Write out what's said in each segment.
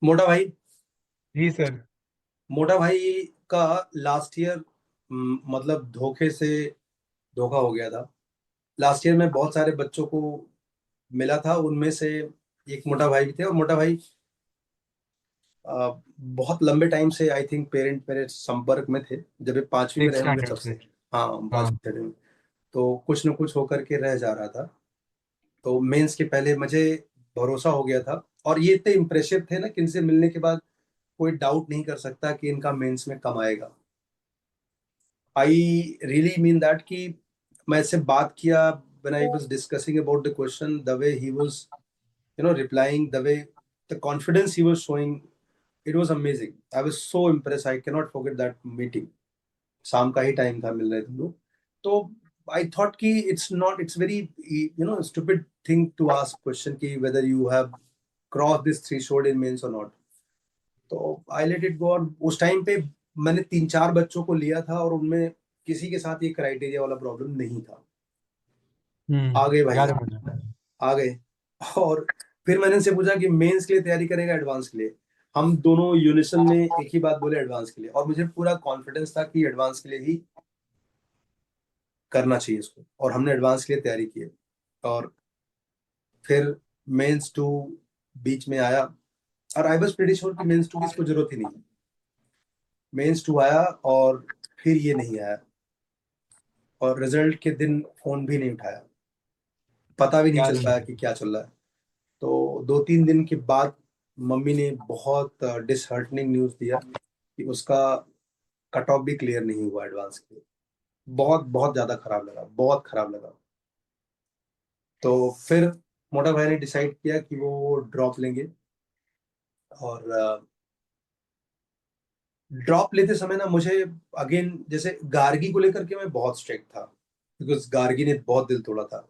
मोटा भाई। जी सर। मोटा भाई का लास्ट ईयर मतलब धोखे से धोखा हो गया था। लास्ट ईयर में बहुत सारे बच्चों को मिला था, उनमें से एक मोटा भाई भी थे। और मोटा भाई बहुत लंबे टाइम से आई थिंक पेरेंट मेरे संपर्क में थे, जब ये पांचवी में सिक्स रहे होंगे स्टैंडर्ड तब से। से। हाँ, हाँ। पांचवी में। तो कुछ न कुछ होकर के रह जा रहा था। तो मेंस के पहले मुझे भरोसा हो गया था, और ये इतने इम्प्रेसिव थे ना कि इनसे मिलने के बाद कोई डाउट नहीं कर सकता कि इनका मेंस में कम आएगा। आई रियली मीन दैट कि मैं इससे बात किया, when I was discussing about the question, the way he was replying, the way, the confidence he was showing, it was amazing. I was so impressed. I cannot forget that meeting. शाम का ही time था, मिल रहे थे हम लोग। तो I thought कि it's very stupid thing to ask question कि whether you have cross this threshold in men's और नॉट। तो आई लेट इट गो। और उस टाइम पे मैंने तीन चार बच्चों को लिया था, और उनमें किसी के साथ ये क्राइटेरिया वाला प्रॉब्लम नहीं था। आ गए भाई, याद है मुझे। आ गए। और फिर मैंने इनसे पूछा कि मेंस के लिए तैयारी करेगा एडवांस के लिए। हम दोनों यूनिसन में एक ही बात बोले, एडवांस के लिए। और मुझे पूरा कॉन्फिडेंस था कि एडवांस के लिए ही करना चाहिए इसको, और हमने एडवांस के लिए तैयारी की है। और फिर मेंस टू बीच में आया, और आई वाज प्रीटी श्योर कि मेंस टू की इसको जरूरत ही नहीं है। मेंस टू आया, और फिर ये नहीं आया। और रिजल्ट के दिन फोन भी नहीं उठाया, पता भी नहीं याद चल है पाया मुझे। कि क्या चल रहा है। तो दो तीन दिन के बाद मम्मी ने बहुत डिसहार्टनिंग न्यूज़ दिया कि उसका कट ऑफ भी क्लियर नहीं हुआ एडवांस के लिए। बहुत बहुत ज़्यादा खराब लगा, बहुत खराब लगा। तो फिर मोटा भाई ने डिसाइड किया कि वो ड्रॉप लेंगे। और ड्रॉप लेते समय ना मुझे, अगेन जैसे गार्गी को लेकर के मैं बहुत स्ट्रिक्ट था, बिकॉज गार्गी ने बहुत दिल तोड़ा था।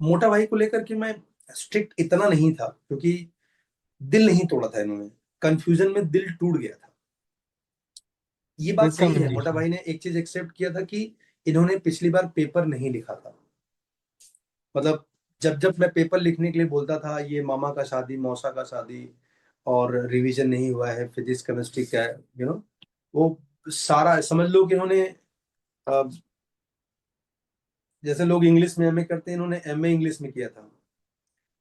मोटा भाई को लेकर के मैं स्ट्रिक्ट इतना नहीं था, क्योंकि दिल नहीं तोड़ा था इन्होंने, कंफ्यूजन में दिल टूट गया था। ये बात क्विक सही है, मोटा कम्युनिकेशन। भाई ने एक चीज एक्सेप्ट किया था कि इन्होंने पिछली बार पेपर नहीं लिखा था। मतलब जब जब मैं पेपर लिखने के लिए बोलता था, ये मामा का शादी, मौसा का शादी, और रिवीजन नहीं हुआ है फिजिक्स केमिस्ट्री का, वो सारा समझ लो कि इन्होंने अ, जैसे लोग इंग्लिश में एमए करते हैं, इन्होंने एमए इंग्लिश में किया था।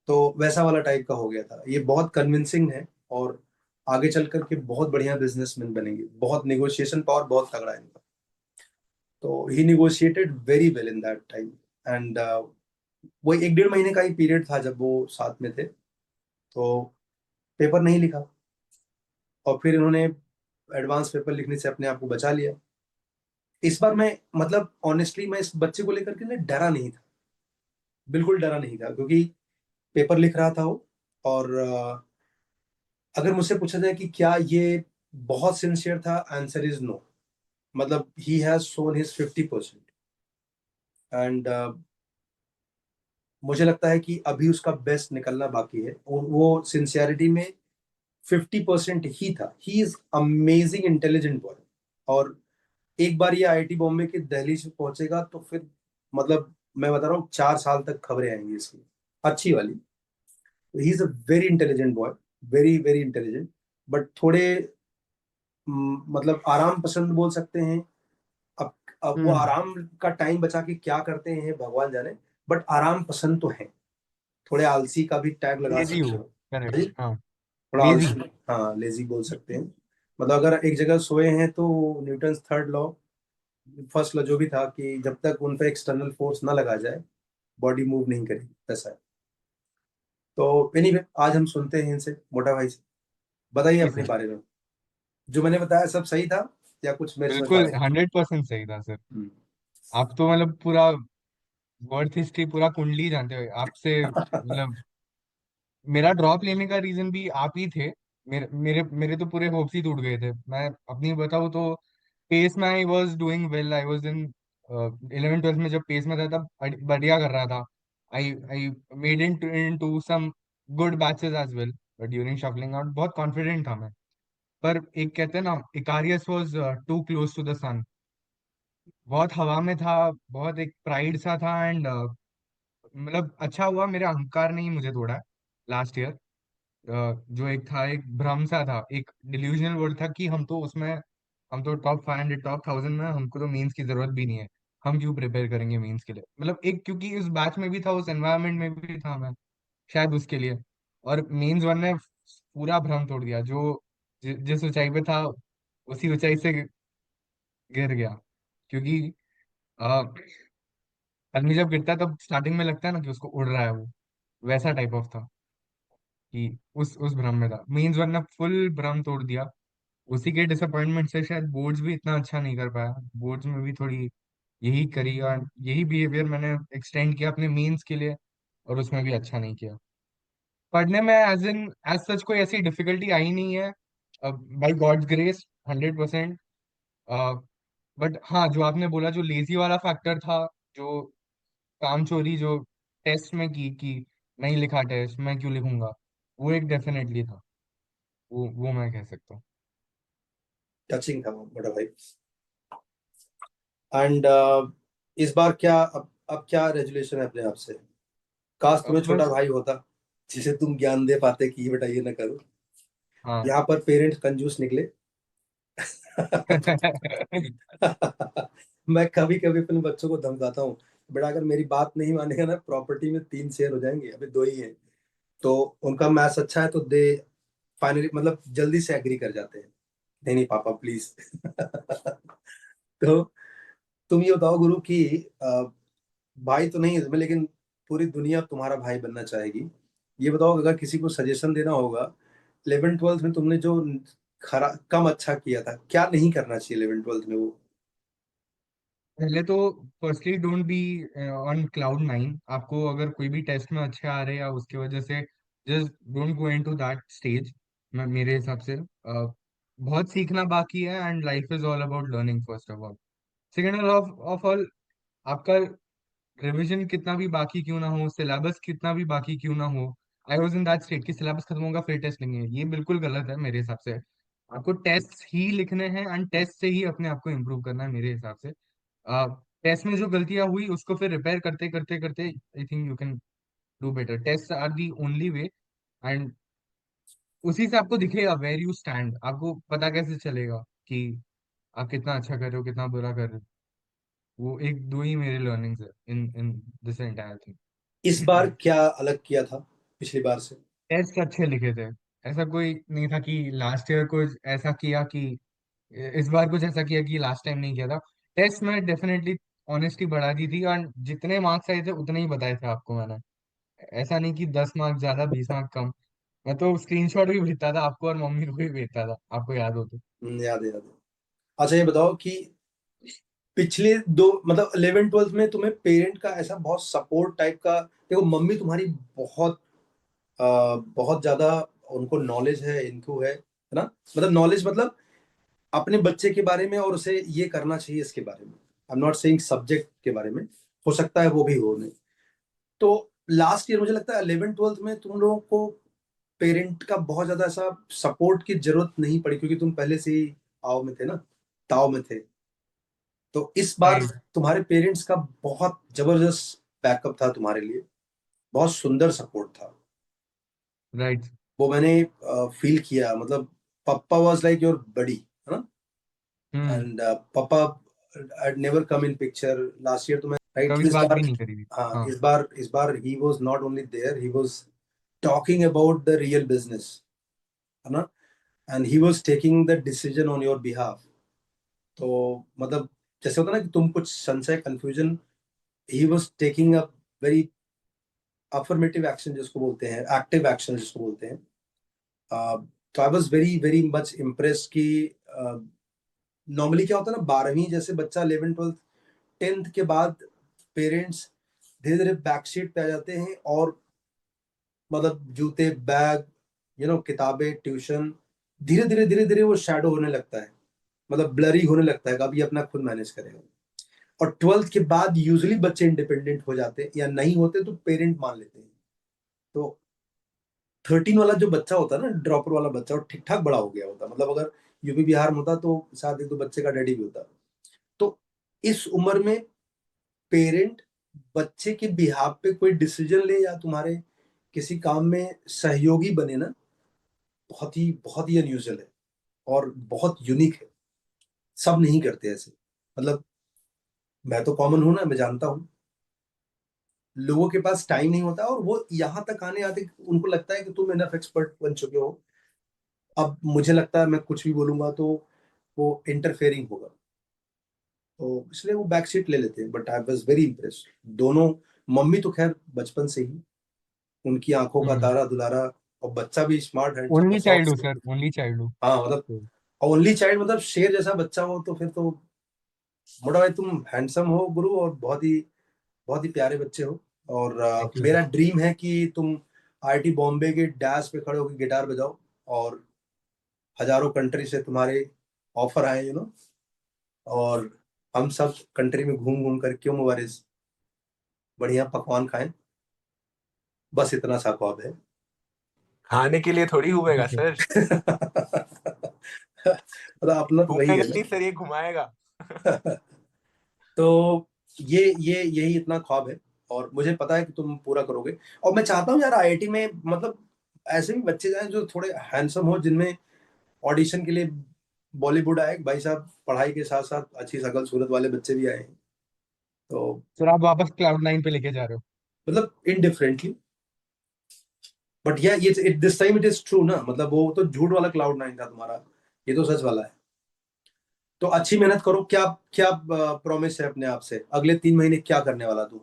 तो वैसा वाला टाइप का हो गया था। ये बहुत कन्विंसिंग है, और आगे चल करके बहुत बढ़िया बिजनेसमैन बनेंगे। बहुत निगोशिएशन पावर बहुत तगड़ा है इनका। तो he negotiated very well in that time. And वो एक डेढ़ महीने का ही पीरियड था जब वो साथ में थे। तो पेपर नहीं लिखा, और फिर इन्होंने एडवांस पेपर लिखने से अपने आप को बचा लिया। इस बार मैं, मतलब ऑनेस्टली मैं इस बच्चे को लेकर के ना डरा नहीं था, बिल्कुल डरा नहीं था, क्योंकि पेपर लिख रहा था वो। और अगर मुझसे पूछा जाए कि क्या ये बहुत सिंसियर था, आंसर इज नो। मतलब he has shown his 50%। And मुझे लगता है कि अभी उसका बेस्ट निकलना बाकी है, और वो सिंसियरिटी में 50% ही था। He is amazing intelligent boy. और एक बार ये आईआईटी बॉम्बे की दहलीज पे पहुंचेगा तो फिर, मतलब मैं बता रहा हूँ, 4 साल तक खबरें आएंगी इसकी, अच्छी वाली। He is a very intelligent boy, very very intelligent. But थोड़े मतलब आराम पसंद बोल सकते हैं। अब अब वो हम्म। आराम का टाइम बचा के क्या करते हैं भगवान जाने। बट आराम पसंद तो है। थोड़े आलसी का भी टैग लगा लेजी सकते हो। हो। हाँ करेक्ट, जी, हाँ। थोड़ा लेजी। आलसी, हाँ लेजी बोल सकते हैं। मतलब अगर एक जगह सोए हैं तो Newton third law, first law जो भी था, कि जब तक उन पर एक्सटर्नल फोर्स ना लगा जाए बॉडी मूव नहीं करेगी, ऐसा है। तो एनीवे आज हम सुनते हैं इनसे, मोटा भाई से। बताइए जी अपने सर। बारे में। जो मैंने बताया सब सही था, या कुछ मेरे से बिल्कुल ज्यादा? 100% सही था सर। हम्म। आप तो मतलब पूरा वर्थ हिस्ट्री, पूरा कुंडली जानते हो आपसे मतलब। मेरा ड्रॉप लेने का रीजन भी आप ही थे। मेरे मेरे मेरे तो पूरे होप्स ही टूट गए थे। मैं अपनी बताऊँ तो पेस में I was doing well. I was in 11 12 में, जब पेस में था तब बढ़िया कर रहा था। I I made into some good batches as well. But during shuffling out बहुत कॉन्फिडेंट था मैं। पर एक कहते हैं ना, Icarus was too close to the sun. बहुत हवा में था। बहुत एक प्राइड सा था। एंड मतलब अच्छा हुआ मेरे अहंकार ने ही मुझे तोड़ा लास्ट ईयर। जो एक था, एक भ्रम सा था, एक डिल्यूजनल वर्ल्ड था कि हम तो उसमें, हम तो टॉप 500 टॉप 1000 में, हमको तो मेंस की जरूरत भी नहीं है, हम क्यों प्रिपेयर करेंगे मेंस के लिए, मतलब एक, क्योंकि उस बैच में भी था, उस एनवायरनमेंट में भी था मैं, शायद उसके लिए। और मेंस वन ने पूरा भ्रम तोड़ दिया, जो जिस ऊंचाई पे था उसी ऊंचाई से गिर गया। क्योंकि अ, आदमी जब गिरता है तब स्टार्टिंग में लगता है ना कि उसको उड़ रहा है, वो वैसा टाइप ऑफ था, कि उस भ्रम में था। मेंस वन ने फुल भ्रम तोड़ दिया। उसी के डिसअपॉइंटमेंट से शायद बोर्ड्स भी इतना अच्छा नहीं कर पाया, बोर्ड्स में भी थोड़ी यही करी, और यही बिहेवियर मैंने एक्सटेंड किया अपने मेंस के लिए, और उसमें भी अच्छा नहीं किया। पढ़ने में एज सच कोई ऐसी डिफिकल्टी आई नहीं है, बाई गॉड्स ग्रेस, 100%। बट हाँ, जो आपने बोला, जो लेजी वाला फैक्टर था, जो काम चोरी जो टेस्ट में की, कि नहीं लिखा टेस्ट, मैं क्यों लिखूंगा, वो एक डेफिनेटली था, वो मैं कह सकता हूँ। टचिंग था वो बड़ा भाई। एंड इस बार क्या, अब क्या रेजोल्यूशन है अपने आप से? काश तुम्हें अब छोटा बस। भाई होता जिसे तुम ज्ञान दे पाते कि ये बेटा ये ना करो। हाँ। यहाँ पर पेरेंट्स कंजूस निकले। मैं कभी कभी अपने बच्चों को धमकाता हूँ, बेटा अगर मेरी बात नहीं मानेगा ना, प्रॉपर्टी में 3 शेयर हो जाएंगे, अभी 2 ही है। तो उनका मैथ्स अच्छा है तो दे फाइनली मतलब जल्दी से एग्री कर जाते हैं, नहीं नहीं पापा प्लीज। तो तुम ये बताओ गुरु कि भाई तो नहीं है तुम्हें, लेकिन पूरी दुनिया तुम्हारा भाई बनना चाहेगी। ये बताओ अगर किसी को सजेशन देना होगा, 11th 12th में तुमने जो खरा कम अच्छा किया था, क्या नहीं करना चाहिए 11th 12th में वो? पहले तो firstly don't be on cloud 9। आपको अगर कोई भी टेस्ट में अच्छे आ रहे हैं या उसकी वजह से, just don't go into that stage. मेरे हिसाब से बहुत सीखना बाकी है, and life is all about learning first of all. Second of all, आपका रिवीजन कितना भी बाकी क्यों ना हो, सिलेबस कितना भी बाकी क्यों ना हो, I was in that state कि सिलेबस खत्म होगा फिर टेस्ट लेंगे, ये बिल्कुल गलत है मेरे हिसाब से। आपको टेस्ट ही लिखने हैं, एंड टेस्ट से ही अपने आप को इम्प्रूव करना है मेरे हिसाब से। टेस्ट में जो गलतियां हुई उसको फिर रिपेयर करते करते करते, I think you can do better. Test are the only way, and उसी से आपको दिखेगा वेर यू स्टैंड, आपको पता कैसे चलेगा कि आप कितना अच्छा कर रहे हो, कितना बुरा कर रहे हो। वो एक दो ही मेरे लर्निंग्स है इन इन दिस एंटायर इस बार थिंग। क्या अलग किया था पिछली बार से? टेस्ट अच्छे लिखे थे, ऐसा कोई नहीं था कि लास्ट ईयर कुछ ऐसा किया कि, इस बार कुछ ऐसा किया कि लास्ट टाइम नहीं किया था। टेस्ट में डेफिनेटली ऑनेस्टी बढ़ा दी थी, और जितने मार्क्स आए थे उतने ही बताए थे आपको मैंने। ऐसा नहीं कि 10 मार्क्स ज्यादा 20 मार्क्स कम। मैं तो स्क्रीनशॉट भी भेजता था आपको, और मम्मी को भी भेजता था, आपको याद हो तो। याद है याद है। अच्छा ये बताओ कि पिछले दो मतलब 11th 12th में तुम्हें पेरेंट का ऐसा बहुत सपोर्ट टाइप का, देखो मम्मी तुम्हारी बहुत बहुत ज्यादा उनको नॉलेज है, इनको है ना, मतलब नॉलेज मतलब अपने बच्चे के बारे में और उसे ये करना चाहिए इसके बारे में। I am not saying subject के बारे में, हो सकता है वो भी हो नहीं। तो लास्ट ईयर मुझे लगता है 11th 12th में तुम लोगों को पेरेंट का बहुत ज्यादा ऐसा सपोर्ट की जरूरत नहीं पड़ी, क्योंकि तुम पहले से ही आओ में थे ना, ताव में थे। तो इस बार राइट। तुम्हारे पेरेंट्स का बहुत जबरदस्त बैकअप था तुम्हारे लिए, बहुत सुंदर सपोर्ट था। राइट। वो मैंने फील किया, मतलब पापा वाज लाइक योर बडी, है ना। हम्म। एंड पापा नेवर कम इन पिक्चर लास्ट ईयर, तो मैं राइट कभी इस बात बार, भी नहीं करी थी। हाँ हाँ। इस बार he was not only there, he was talking about the real business, है ना। And he was taking the decision on your behalf. तो मतलब जैसे होता है ना कि तुम कुछ संशय confusion, he was taking a very affirmative action जिसको बोलते हैं, एक्टिव एक्शन जिसको बोलते हैं। तो I was very very much impress कि नॉर्मली क्या होता है ना, 12वीं जैसे बच्चा 11th 12th 10th के बाद पेरेंट्स धीरे धीरे बैकशीट पे आ जाते हैं, और मतलब जूते बैग किताबें ट्यूशन, धीरे धीरे वो शैडो होने लगता है, मतलब ब्लरी होने लगता है कि अब ये अपना खुद मैनेज करेगा। और 12th के बाद यूजुअली बच्चे इंडिपेंडेंट हो जाते हैं, या नहीं होते तो पेरेंट मान लेते हैं। तो 13 वाला जो बच्चा होता है ना, ड्रॉपर वाला बच्चा, वो ठीक ठाक बड़ा हो गया होता, मतलब अगर यूपी बिहार में होता तो शायद एक दो बच्चे का डैडी भी होता। तो इस उम्र में पेरेंट बच्चे के बिहाफ पे कोई डिसीजन ले या तुम्हारे किसी काम में सहयोगी बने ना, बहुत ही अनयूजुअल है और बहुत यूनिक है। सब नहीं करते ऐसे। मतलब मैं तो कॉमन हूं ना, मैं जानता हूँ लोगों के पास टाइम नहीं होता, और वो यहाँ तक आने आते उनको लगता है कि तुम इनफ एक्सपर्ट बन चुके हो। अब मुझे लगता है मैं कुछ भी बोलूंगा तो वो इंटरफेयरिंग होगा, तो इसलिए वो बैक सीट ले लेते हैं। But I was very impressed. दोनों, मम्मी तो खैर बचपन से ही उनकी आंखों का हम्म। तारा दुलारा, और बच्चा भी स्मार्ट हैंडसम और ओनली चाइल्ड सॉफ्ट हूँ से। सर, ओनली चाइल्ड हूँ। हाँ मतलब तो ओनली चाइल्ड, मतलब शेर जैसा बच्चा हो तो फिर तो मोटा भाई तुम हैंडसम हो गुरु, और बहुत ही प्यारे बच्चे हो। और थैंक यू सर। मेरा ड्रीम है कि तुम आईआईटी बॉम्बे के डैश पे खड़े होकर गिटार बजाओ, और हजारों कंट्री से तुम्हारे ऑफर आए, और हम सब कंट्री में घूम घूम कर क्यों मुबारिस बढ़िया पकवान खाएं। बस इतना सा ख्वाब है। खाने के लिए थोड़ी जी घूमेगा सर। सर। मतलब अपना तो वही है घूमेगा ना। नहीं सर, ये घुमाएगा। तो ये यही इतना ख्वाब है, और मुझे पता है कि तुम पूरा करोगे। और मैं चाहता हूँ यार आईआईटी में, मतलब ऐसे भी बच्चे जाएं जो थोड़े हैंडसम हो, जिनमें ऑडिशन के लिए बॉलीवुड आए भाई साहब, पढ़ाई के साथ साथ अच्छी शकल सूरत वाले बच्चे भी आए हैं। तो सर आप वापस क्लाउड 9 पे लेके जा रहे हो। मतलब इनडिफरेंटली, बट ये this time it is true ना, मतलब वो तो झूठ वाला क्लाउड 9 था तुम्हारा, ये तो सच वाला है। तो अच्छी मेहनत करो। क्या क्या प्रॉमिस है अपने आप से, अगले 3 महीने क्या करने वाला तू?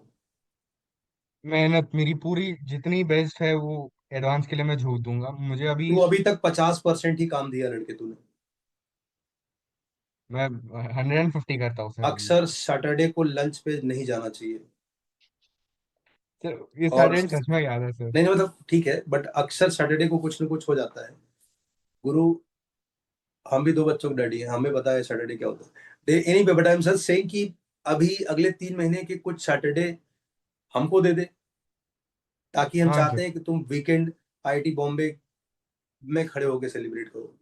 मेहनत मेरी पूरी जितनी बेस्ट है वो एडवांस के लिए मैं झोंक दूंगा। मुझे अभी तू अभी तक 50% ही काम दिया लड़के तूने। मैं 150 करता हूँ सर अभी। अक्सर सैटरडे को लंच पे नहीं जाना चाहिए। सर ये और सैटरडे सच में याद है सर। नहीं नहीं, मतलब ठीक है, बट अक्सर सैटरडे को कुछ ना कुछ हो जाता है गुरु। हम भी 2 बच्चों के डैडी हैं, हमें पता है सैटरडे क्या होता है। एनी पे, but I am just saying कि अभी अगले 3 महीने के कुछ सैटरडे हमको दे दे, ताकि हम हाँ सर। चाहते हैं कि तुम वीकेंड आईआईटी बॉम्बे में खड़े होकर सेलिब्रेट करो।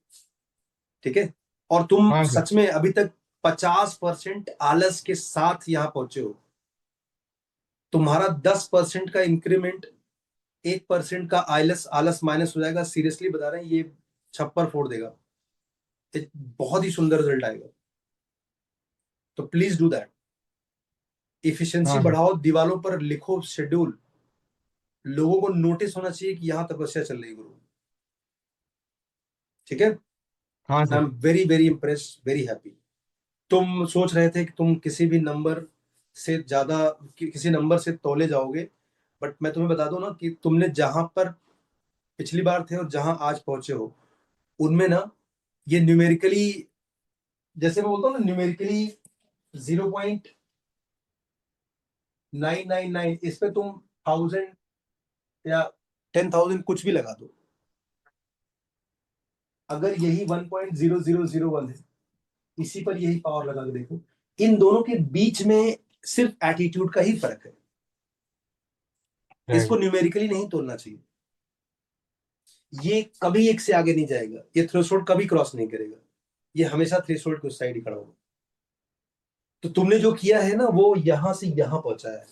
ठीक है? और तुम हाँ सर। सच में अभी तक 50% आलस के साथ यहाँ पहुंचे हो। तुम्हारा 10% का इंक्रीमेंट, 1% का आलस आलस माइनस हो जाएगा, सीरियसली बता रहे हैं, ये छप्पर फोड़ देगा। एक बहुत ही सुंदर रिजल्ट आएगा। तो प्लीज डू दैट। इफिशिएंसी हाँ सर। बढ़ाओ, दीवालों पर लिखो शेड्यूल। लोगों को नोटिस होना चाहिए कि यहाँ तपस्या चल रही है गुरु। ठीक है? हाँ I sir. Am very very impress, very happy. तुम सोच रहे थे कि तुम किसी भी नंबर से ज्यादा, किसी नंबर से तौले जाओगे, बट मैं तुम्हें बता दूं ना कि तुमने जहां पर पिछली बार थे और जहां आज पहुंचे हो, उनमें ना, ये न्यूमेरिकली, जैसे मैं बोलता हूँ ना न्यूमेरिकली 0.999, इस पे तुम 1000 या 10,000 कुछ भी लगा दो, अगर यही 1.0001 है, इसी पर यही पावर लगा के देखो। इन दोनों के बीच में सिर्फ एटीट्यूड का ही फर्क है। इसको राइट। न्यूमेरिकली नहीं तोड़ना चाहिए। ये कभी एक से आगे नहीं जाएगा, ये थ्रेशोल्ड कभी क्रॉस नहीं करेगा, ये हमेशा थ्रेशोल्ड के उस साइड ही खड़ा होगा। तो तुमने जो किया है ना, वो यहां से यहां पहुंचा है।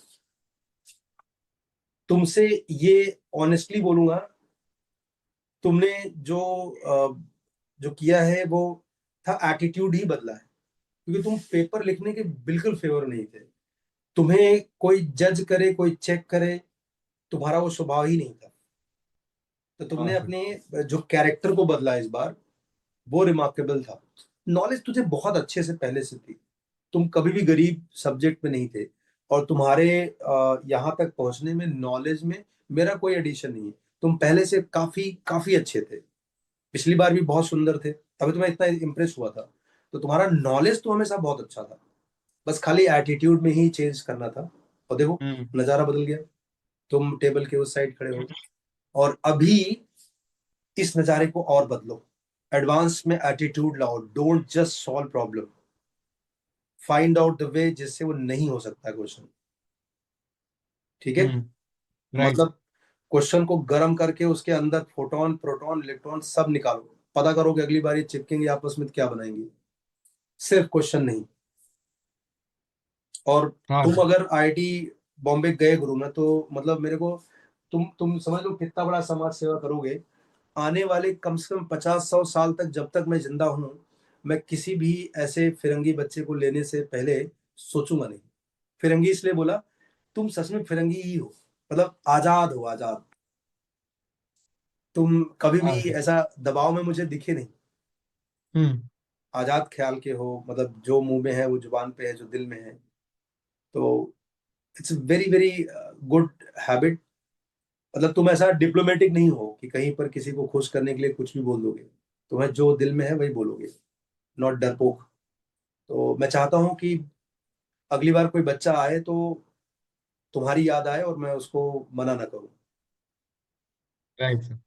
तुमसे ये ऑनेस्टली बोलूंगा, तुमने जो जो किया है वो था, एटीट्यूड ही बदला है। क्योंकि तुम पेपर लिखने के बिल्कुल फेवर नहीं थे। तुम्हें कोई जज करे, कोई चेक करे, तुम्हारा वो स्वभाव ही नहीं था। तो हाँ तुमने सर। अपने जो कैरेक्टर को बदला इस बार, वो रिमार्केबल था। नॉलेज तुझे बहुत अच्छे से पहले से थी। तुम कभी भी गरीब सब्जेक्ट में नहीं थे, और तुम्हारे यहाँ तक पहुंचने में नॉलेज में मेरा कोई एडिशन नहीं है। तुम पहले से काफी काफी अच्छे थे। पिछली बार भी बहुत सुंदर थे, तभी तो मैं इतना इम्प्रेस हुआ था। तो तुम्हारा नॉलेज तो हमेशा बहुत अच्छा था, बस खाली एटीट्यूड में ही चेंज करना था। और देखो, हम्म। नजारा बदल गया। तुम टेबल के उस साइड खड़े हो, और अभी इस नज़ारे को और बदलो। एडवांस में एटीट्यूड लाओ, don't just solve problem, find out the way जिससे वो नहीं हो सकता क्वेश्चन। ठीक है? हम्म। राइट। मतलब क्वेश्चन को गर्म करके उसके अंदर फोटोन प्रोटॉन इलेक्ट्रॉन सब निकालो, पता करो कि अगली बार ये चिपकेंगे आपस में तो क्या बनाएंगे। सिर्फ क्वेश्चन नहीं। और हाँ तुम सर। अगर आईआईटी बॉम्बे गए गुरु ना, तो मतलब मेरे को, तुम समझ लो कितना बड़ा समाज सेवा करोगे। आने वाले कम से कम 50-100 साल तक, जब तक मैं जिंदा हूं, मैं किसी भी ऐसे फिरंगी बच्चे को लेने से पहले सोचूंगा नहीं। फिरंगी इसलिए बोला, तुम सच में फिरंगी ही हो, मतलब आजाद हो, आजाद। तुम कभी भी हाँ। ऐसा दबाव में मुझे दिखे नहीं, हम्म। आजाद ख्याल के हो, मतलब जो मुंह में है वो जुबान पे है, जो दिल में है। तो it's very very good habit. मतलब तुम ऐसा डिप्लोमेटिक नहीं हो कि कहीं पर किसी को खुश करने के लिए कुछ भी बोल दोगे। तुम्हें जो दिल में है वही बोलोगे, नॉट डरपोक। तो मैं चाहता हूं कि अगली बार कोई बच्चा आए तो तुम्हारी याद आए और मैं उसको मना ना करूं। Right sir.